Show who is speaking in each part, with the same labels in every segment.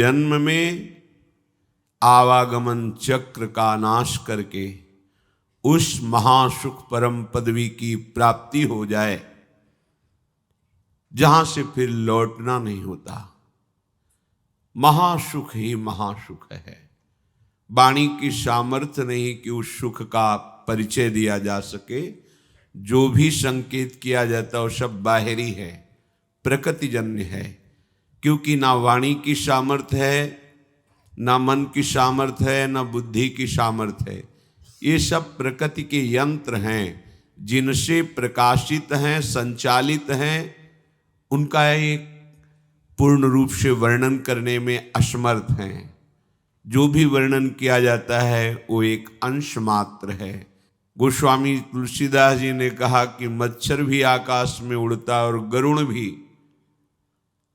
Speaker 1: जन्म में आवागमन चक्र का नाश करके उस महासुख परम पदवी की प्राप्ति हो जाए जहां से फिर लौटना नहीं होता। महासुख ही महासुख है। वाणी की सामर्थ्य नहीं कि उस सुख का परिचय दिया जा सके। जो भी संकेत किया जाता है वो सब बाहरी है, प्रकृतिजन्य है। क्योंकि ना वाणी की सामर्थ्य है, ना मन की सामर्थ्य है, ना बुद्धि की सामर्थ्य है। ये सब प्रकृति के यंत्र हैं जिनसे प्रकाशित हैं, संचालित हैं। उनका एक पूर्ण रूप से वर्णन करने में असमर्थ हैं। जो भी वर्णन किया जाता है वो एक अंश मात्र है। गोस्वामी तुलसीदास जी ने कहा कि मच्छर भी आकाश में उड़ता है और गरुण भी।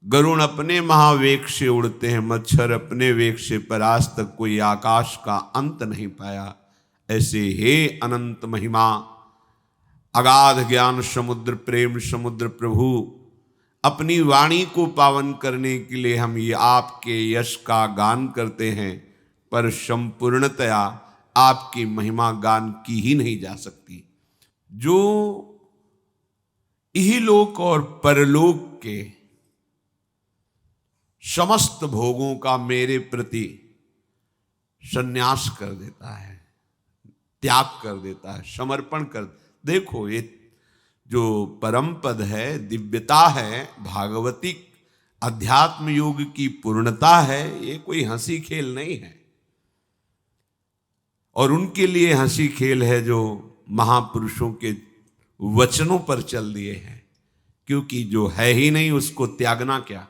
Speaker 1: गरुण अपने महावेग से उड़ते हैं, मच्छर अपने वेग से, पर आज तक कोई आकाश का अंत नहीं पाया। ऐसे हे अनंत महिमा, अगाध ज्ञान समुद्र, प्रेम समुद्र प्रभु, अपनी वाणी को पावन करने के लिए हम ये आपके यश का गान करते हैं, पर संपूर्णतया आपकी महिमा गान की ही नहीं जा सकती। जो इहलोक और परलोक के समस्त भोगों का मेरे प्रति संन्यास कर देता है, त्याग कर देता है, समर्पण कर। देखो ये जो परम पद है, दिव्यता है, भागवतिक अध्यात्म योग की पूर्णता है, ये कोई हंसी खेल नहीं है। और उनके लिए हंसी खेल है जो महापुरुषों के वचनों पर चल दिए हैं। क्योंकि जो है ही नहीं उसको त्यागना क्या।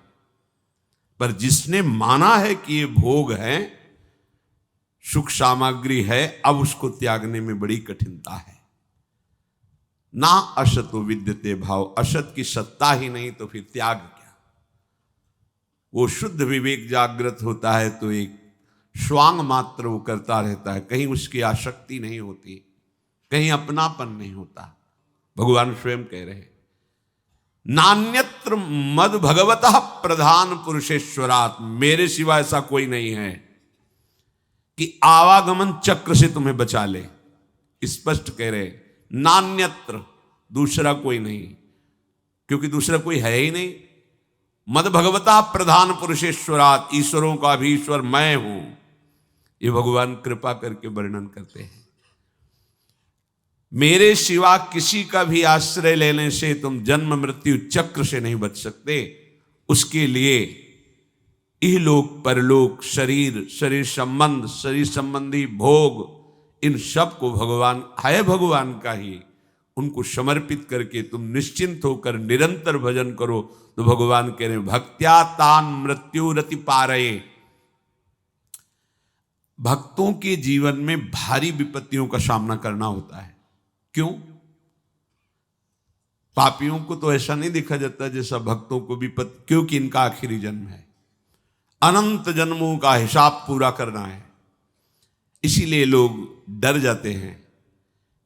Speaker 1: पर जिसने माना है कि ये भोग है, सुख सामग्री है, अब उसको त्यागने में बड़ी कठिनता है। ना असतो विद्यते भाव, असत की सत्ता ही नहीं तो फिर त्याग क्या। वो शुद्ध विवेक जागृत होता है तो एक स्वांग मात्र वो करता रहता है, कहीं उसकी आसक्ति नहीं होती, कहीं अपनापन नहीं होता। भगवान स्वयं कह रहे हैं, नान्यत्र मद भगवतः प्रधान पुरुषेश्वरात्, मेरे सिवा ऐसा कोई नहीं है कि आवागमन चक्र से तुम्हें बचा ले। स्पष्ट कह रहे, नान्यत्र, दूसरा कोई नहीं, क्योंकि दूसरा कोई है ही नहीं। मद भगवता प्रधान पुरुषेश्वरात्, ईश्वरों का भी ईश्वर मैं हूं। ये भगवान कृपा करके वर्णन करते हैं। मेरे सिवा किसी का भी आश्रय लेने से तुम जन्म मृत्यु चक्र से नहीं बच सकते। उसके लिए इहलोक परलोक, शरीर, शरीर संबंध, शरीर संबंधी भोग, इन सब को भगवान है, भगवान का ही, उनको समर्पित करके तुम निश्चिंत होकर निरंतर भजन करो। तो भगवान कह रहे भक्त्या तान मृत्यु रति पारये। भक्तों के जीवन में भारी विपत्तियों का सामना करना होता है। क्यों? पापियों को तो ऐसा नहीं देखा जाता जैसा भक्तों को विपत्ति, क्योंकि इनका आखिरी जन्म है, अनंत जन्मों का हिसाब पूरा करना है। इसीलिए लोग डर जाते हैं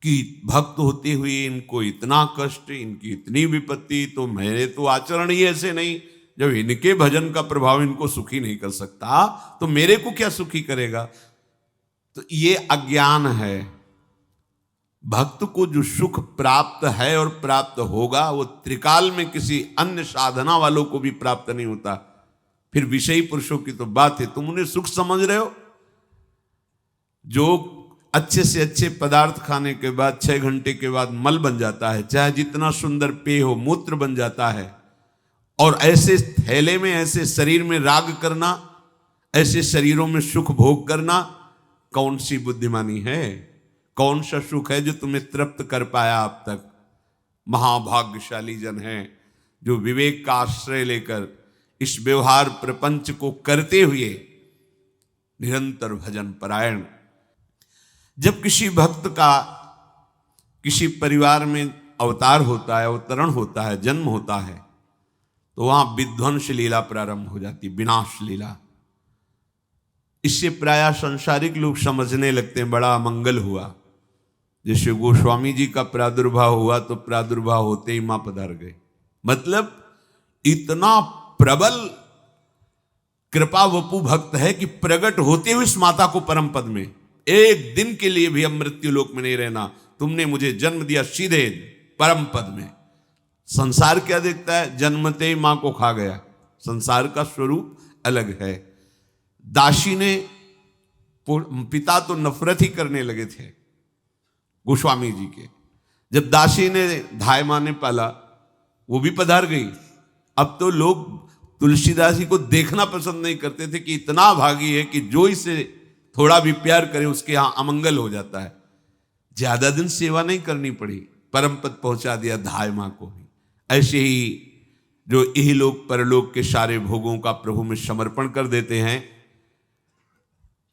Speaker 1: कि भक्त होते हुए इनको इतना कष्ट, इनकी इतनी विपत्ति, तो मेरे तो आचरण ही ऐसे नहीं। जब इनके भजन का प्रभाव इनको सुखी नहीं कर सकता तो मेरे को क्या सुखी करेगा। तो ये अज्ञान है। भक्त को जो सुख प्राप्त है और प्राप्त होगा वो त्रिकाल में किसी अन्य साधना वालों को भी प्राप्त नहीं होता। फिर विषयी पुरुषों की तो बात है, तुम उन्हें सुख समझ रहे हो। जो अच्छे से अच्छे पदार्थ खाने के बाद 6 घंटे के बाद मल बन जाता है, चाहे जितना सुंदर पेय हो, मूत्र बन जाता है। और ऐसे थैले में, ऐसे शरीर में राग करना, ऐसे शरीरों में सुख भोग करना, कौन सी बुद्धिमानी है? कौन सा सुख है जो तुम्हें तृप्त कर पाया अब तक? महाभाग्यशाली जन है जो विवेक का आश्रय लेकर इस व्यवहार प्रपंच को करते हुए निरंतर भजन परायण। जब किसी भक्त का किसी परिवार में अवतार होता है, अवतरण होता है, जन्म होता है, तो वहां विध्वंस लीला प्रारंभ हो जाती, विनाश लीला। इससे प्रायः संसारिक लोग समझने लगते हैं बड़ा मंगल हुआ। जैसे गोस्वामी जी का प्रादुर्भाव हुआ तो प्रादुर्भाव होते ही मां पधार गए। मतलब इतना प्रबल कृपा वपु भक्त है कि प्रकट होते हुए इस माता को परम पद में, एक दिन के लिए भी हम मृत्यु लोक में नहीं रहना, तुमने मुझे जन्म दिया सीधे परम पद में। संसार क्या देखता है, जन्मते ही मां को खा गया, संसार का स्वरूप अलग है। दासी ने, पिता तो नफरत ही करने लगे थे गोस्वामी जी के, जब दासी ने धाय मां ने पाला, वो भी पधार गई। अब तो लोग तुलसीदास जी को देखना पसंद नहीं करते थे कि इतना भागी है कि जो इसे थोड़ा भी प्यार करे उसके यहां अमंगल हो जाता है। ज्यादा दिन सेवा नहीं करनी पड़ी, परम पद पहुंचा दिया धाय मां को भी। ऐसे ही जो इहलोक परलोक के सारे भोगों का प्रभु में समर्पण कर देते हैं,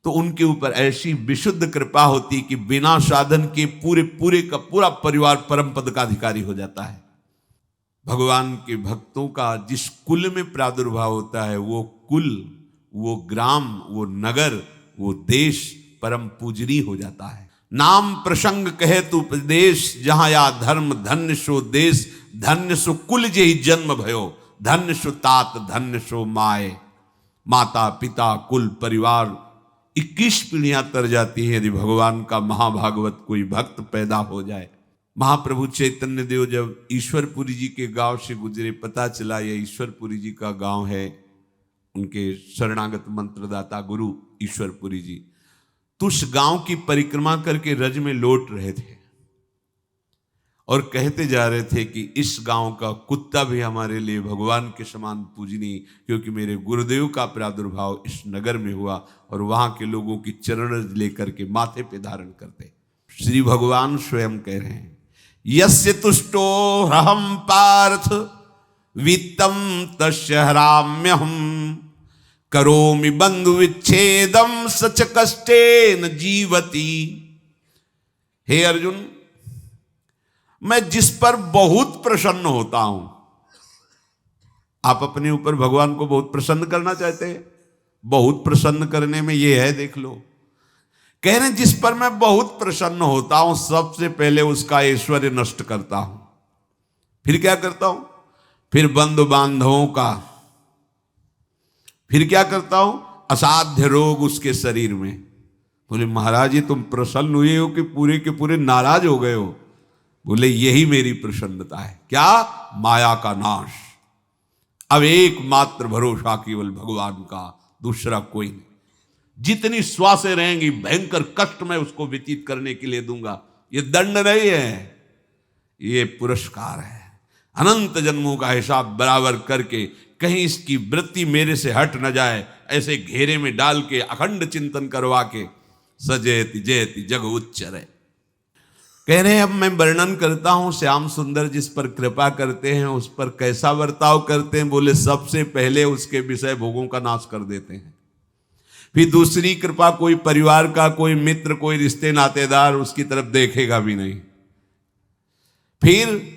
Speaker 1: तो उनके ऊपर ऐसी विशुद्ध कृपा होती कि बिना साधन के पूरे पूरे का पूरा परिवार परम पद का अधिकारी हो जाता है। भगवान के भक्तों का जिस कुल में प्रादुर्भाव होता है, वो कुल, वो ग्राम, वो नगर, वो देश परम पूजनीय हो जाता है। नाम प्रसंग कहे तु उपदेश, जहां या धर्म धन्य सो देश, धन्य सो कुल जेहि जन्म भयो, धन्य सो तात धन्य सो माए। माता पिता कुल परिवार 21 पीढ़ियां तर जाती है यदि भगवान का महाभागवत कोई भक्त पैदा हो जाए। महाप्रभु चैतन्य देव जब ईश्वरपुरी जी के गांव से गुजरे, पता चला ये ईश्वरपुरी जी का गांव है, उनके शरणागत मंत्रदाता गुरु ईश्वरपुरी जी, तो उस गांव की परिक्रमा करके रज में लौट रहे थे और कहते जा रहे थे कि इस गांव का कुत्ता भी हमारे लिए भगवान के समान पूजनीय, क्योंकि मेरे गुरुदेव का प्रादुर्भाव इस नगर में हुआ और वहां के लोगों की चरण लेकर के माथे पे धारण करते। श्री भगवान स्वयं कह रहे हैं, यस्य तुष्टो रहम पार्थ वित्तम तस्य हराम्यहम, करोमि बंधु विच्छेदम सच कष्टेन जीवति। हे अर्जुन, मैं जिस पर बहुत प्रसन्न होता हूं, आप अपने ऊपर भगवान को बहुत प्रसन्न करना चाहते हैं, बहुत प्रसन्न करने में ये है, देख लो, कह रहे जिस पर मैं बहुत प्रसन्न होता हूं, सबसे पहले उसका ऐश्वर्य नष्ट करता हूं। फिर क्या करता हूं, फिर बंधु बांधवों का, फिर क्या करता हूं, असाध्य रोग उसके शरीर में। बोले महाराज ये तुम प्रसन्न हुए हो कि पूरे के पूरे नाराज हो गए हो? बोले यही मेरी प्रसन्नता है। क्या? माया का नाश। अब एकमात्र भरोसा केवल भगवान का, दूसरा कोई नहीं। जितनी श्वासें रहेंगी भयंकर कष्ट मैं उसको व्यतीत करने के लिए दूंगा। ये दंड नहीं है, ये पुरस्कार है। अनंत जन्मों का हिसाब बराबर करके कहीं इसकी वृत्ति मेरे से हट न जाए, ऐसे घेरे में डाल के अखंड चिंतन करवा के सजयति जयति जग उच्चरे। कह रहे हैं अब मैं वर्णन करता हूं श्याम सुंदर जिस पर कृपा करते हैं उस पर कैसा बर्ताव करते हैं। बोले सबसे पहले उसके विषय भोगों का नाश कर देते हैं, फिर दूसरी कृपा कोई परिवार का, कोई मित्र, कोई रिश्ते नातेदार उसकी तरफ देखेगा भी नहीं। फिर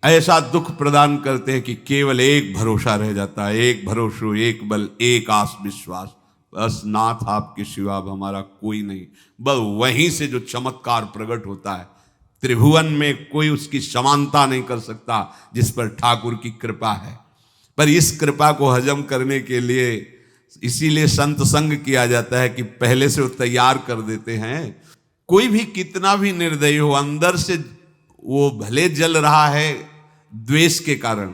Speaker 1: ऐसा दुख प्रदान करते हैं कि केवल एक भरोसा रह जाता है, एक भरोसा, एक बल, एक आस विश्वास, बस नाथ आपके सिवा हमारा कोई नहीं। बस वहीं से जो चमत्कार प्रकट होता है, त्रिभुवन में कोई उसकी समानता नहीं कर सकता जिस पर ठाकुर की कृपा है। पर इस कृपा को हजम करने के लिए इसीलिए संत संग किया जाता है कि पहले से वो तैयार कर देते हैं। कोई भी कितना भी निर्दयी हो, अंदर से वो भले जल रहा है द्वेष के कारण,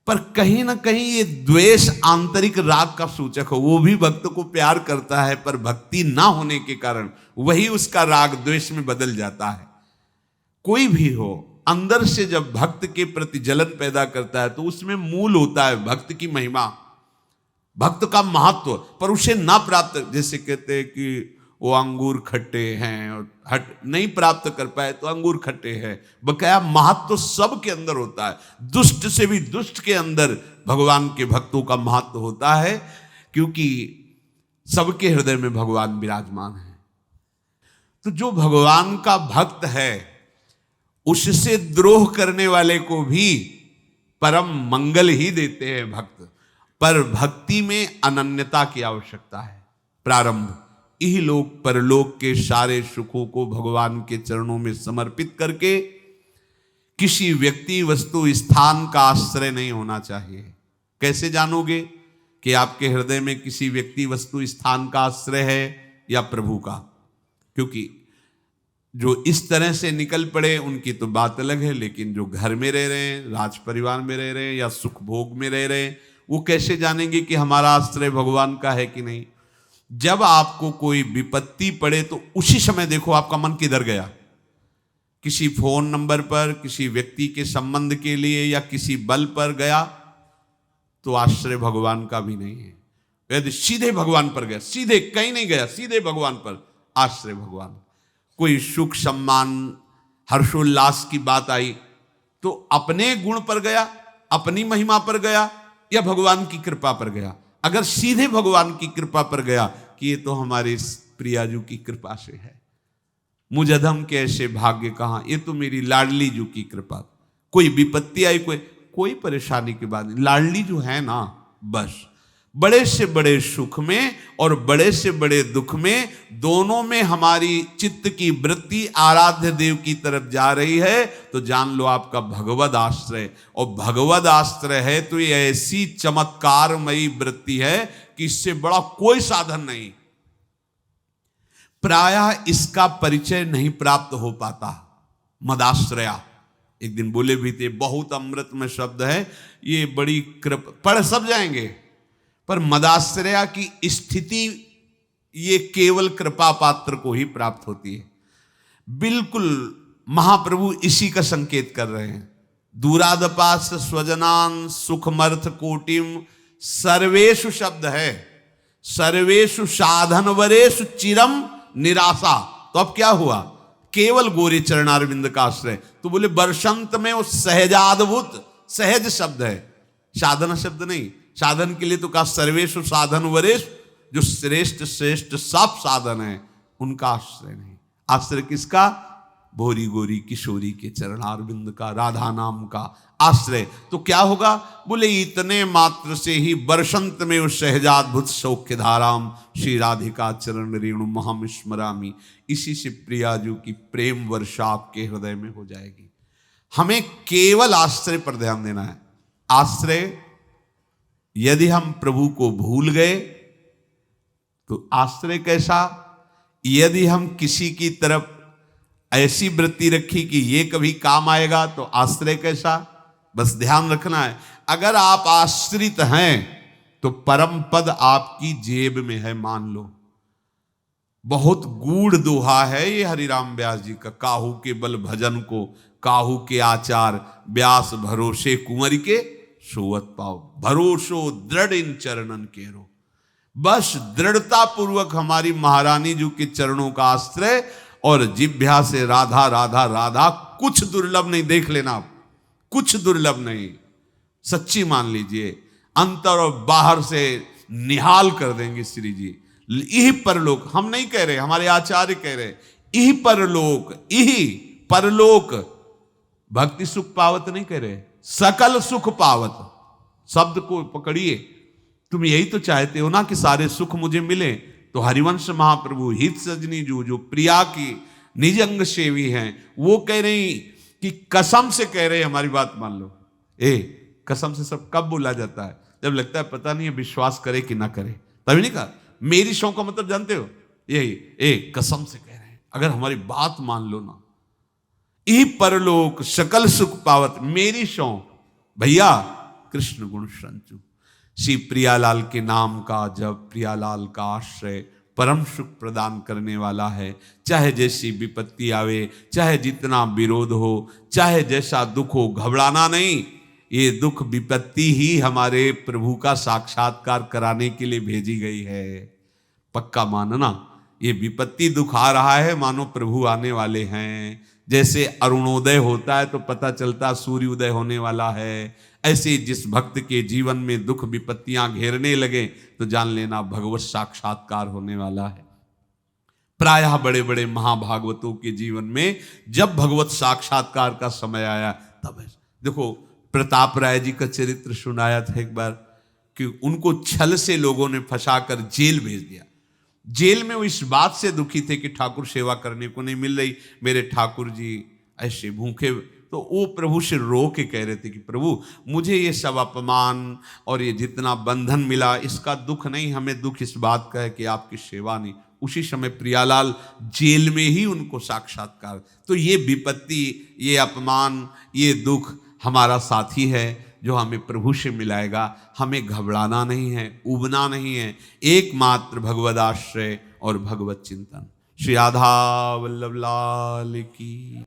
Speaker 1: पर कहीं ना कहीं ये द्वेष आंतरिक राग का सूचक हो। वो भी भक्त को प्यार करता है, पर भक्ति ना होने के कारण वही उसका राग द्वेष में बदल जाता है। कोई भी हो, अंदर से जब भक्त के प्रति जलन पैदा करता है तो उसमें मूल होता है भक्त की महिमा, भक्त का महत्व, पर उसे ना प्राप्त, जैसे कहते हैं कि वो अंगूर खट्टे हैं और हट नहीं प्राप्त कर पाए तो अंगूर खट्टे हैं। बकाया महत्व सब के अंदर होता है, दुष्ट से भी दुष्ट के अंदर भगवान के भक्तों का महत्व होता है, क्योंकि सबके हृदय में भगवान विराजमान है। तो जो भगवान का भक्त है उससे द्रोह करने वाले को भी परम मंगल ही देते हैं भक्त। पर भक्ति में अनन्यता की आवश्यकता है। प्रारंभ इहलोक परलोक के सारे सुखों को भगवान के चरणों में समर्पित करके किसी व्यक्ति, वस्तु, स्थान का आश्रय नहीं होना चाहिए। कैसे जानोगे? कि आपके हृदय में किसी व्यक्ति वस्तु स्थान का आश्रय है या प्रभु का। क्योंकि जो इस तरह से निकल पड़े उनकी तो बात अलग है, लेकिन जो घर में रह रहे हैं, राज परिवार में रह रहे हैं या सुख भोग में रह रहे हैं, वो कैसे जानेंगे कि हमारा आश्रय भगवान का है कि नहीं। जब आपको कोई विपत्ति पड़े तो उसी समय देखो आपका मन किधर गया, किसी फोन नंबर पर, किसी व्यक्ति के संबंध के लिए या किसी बल पर गया, तो आश्रय भगवान का भी नहीं है। यदि सीधे भगवान पर गया, सीधे कहीं नहीं गया, सीधे भगवान पर, आश्रय भगवान। कोई सुख सम्मान हर्षोल्लास की बात आई तो अपने गुण पर गया, अपनी महिमा पर गया या भगवान की कृपा पर गया। अगर सीधे भगवान की कृपा पर गया कि ये तो हमारे प्रियाजू की कृपा से है, मुझ अधम के ऐसे भाग्य कहां, ये तो मेरी लाडली जू की कृपा। कोई विपत्ति आई, कोई परेशानी की बात नहीं, लाडली जो है ना, बस बड़े से बड़े सुख में और बड़े से बड़े दुख में, दोनों में हमारी चित्त की वृत्ति आराध्य देव की तरफ जा रही है, तो जान लो आपका भगवद आश्रय। और भगवद आश्रय है तो ये ऐसी चमत्कारमयी वृत्ति है कि इससे बड़ा कोई साधन नहीं। प्रायः इसका परिचय नहीं प्राप्त हो पाता। मदाश्रया एक दिन बोले भी थे, बहुत अमृत में शब्द है ये, बड़ी कृपा, पढ़ सब जाएंगे, पर मदाश्रया की स्थिति ये केवल कृपा पात्र को ही प्राप्त होती है। बिल्कुल महाप्रभु इसी का संकेत कर रहे हैं। दूरादपास स्वजनान सुखमर्थ कोटिम, सर्वेषु शब्द है, सर्वेषु साधनवरेषु चिरम निराशा। तो अब क्या हुआ, केवल गोरी चरणारविंद का आश्रय। तो बोले वर्षंत में वो सहजाद्भुत, सहज शब्द है, साधन शब्द नहीं। साधन के लिए तो कहा सर्वेषु साधन वरेश, जो श्रेष्ठ श्रेष्ठ सब साधन है उनका आश्रय नहीं। आश्रय किसका, भोरी गोरी किशोरी के चरणारविंद का, राधा नाम का आश्रय। तो क्या होगा, बोले इतने मात्र से ही वर्षंत में उस सहजाद्भुत सौख्य धाराम श्री राधिका चरण रेणु महम स्मरामी। इसी से प्रियाजू की प्रेम वर्षा आपके हृदय में हो जाएगी। हमें केवल आश्रय पर ध्यान देना है। आश्रय, यदि हम प्रभु को भूल गए तो आश्रय कैसा, यदि हम किसी की तरफ ऐसी वृत्ति रखी कि ये कभी काम आएगा तो आश्रय कैसा। बस ध्यान रखना है, अगर आप आश्रित हैं तो परम पद आपकी जेब में है, मान लो। बहुत गूढ़ दोहा है ये हरिराम व्यास जी का, काहू के बल भजन को काहू के आचार, व्यास भरोसे कुंवर के सोवत पाओ, भरोसो दृढ़ इन चरणन केरो। बस दृढ़ता पूर्वक हमारी महारानी जी के चरणों का आश्रय, और जिभ्या से राधा राधा राधा, कुछ दुर्लभ नहीं, देख लेना आप, कुछ दुर्लभ नहीं, सच्ची मान लीजिए। अंतर और बाहर से निहाल कर देंगे श्री जी। यही परलोक, हम नहीं कह रहे, हमारे आचार्य कह रहे, यही परलोक, यही परलोक, भक्ति सुख पावत नहीं कह रहे, सकल सुख पावत। शब्द को पकड़िए, तुम यही तो चाहते हो ना कि सारे सुख मुझे मिले। तो हरिवंश महाप्रभु हित सजनी जो प्रिया की निज अंग सेवी हैं, वो कह रही कि कसम से कह रहे, हमारी बात मान लो। कसम से सब कब बोला जाता है, जब लगता है पता नहीं है विश्वास करे कि ना करे, तभी नहीं कहा। मेरी शौ का मतलब जानते हो, यही कसम से कह रहे हैं, अगर हमारी बात मान लो ना, ई परलोक सकल सुख पावत, मेरी शौ भैया कृष्ण गुण संचु। श्री प्रियालाल के नाम का जब, प्रियालाल का आश्रय परम सुख प्रदान करने वाला है। चाहे जैसी विपत्ति आवे, चाहे जितना विरोध हो, चाहे जैसा दुख हो, घबराना नहीं। ये दुख विपत्ति ही हमारे प्रभु का साक्षात्कार कराने के लिए भेजी गई है, पक्का मानना। ये विपत्ति दुख आ रहा है, मानो प्रभु आने वाले हैं। जैसे अरुणोदय होता है तो पता चलता सूर्योदय होने वाला है, ऐसे जिस भक्त के जीवन में दुख विपत्तियां घेरने लगे तो जान लेना भगवत साक्षात्कार होने वाला है। प्रायः बड़े बड़े महाभागवतों के जीवन में जब भगवत साक्षात्कार का समय आया तब, देखो प्रताप राय जी का चरित्र सुनाया था एक बार, कि उनको छल से लोगों ने फंसाकर जेल भेज दिया। जेल में वो इस बात से दुखी थे कि ठाकुर सेवा करने को नहीं मिल रही, मेरे ठाकुर जी ऐसे भूखे तो वो प्रभु से रो के कह रहे थे कि प्रभु मुझे ये सब अपमान और ये जितना बंधन मिला इसका दुख नहीं, हमें दुख इस बात का है कि आपकी सेवा नहीं। उसी समय प्रियालाल जेल में ही उनको साक्षात्कार। तो ये विपत्ति, ये अपमान, ये दुख हमारा साथी है जो हमें प्रभु से मिलाएगा। हमें घबराना नहीं है, उबना नहीं है, एकमात्र भगवदाश्रय और भगवत चिंतन। श्री राधा वल्लभ लाल की।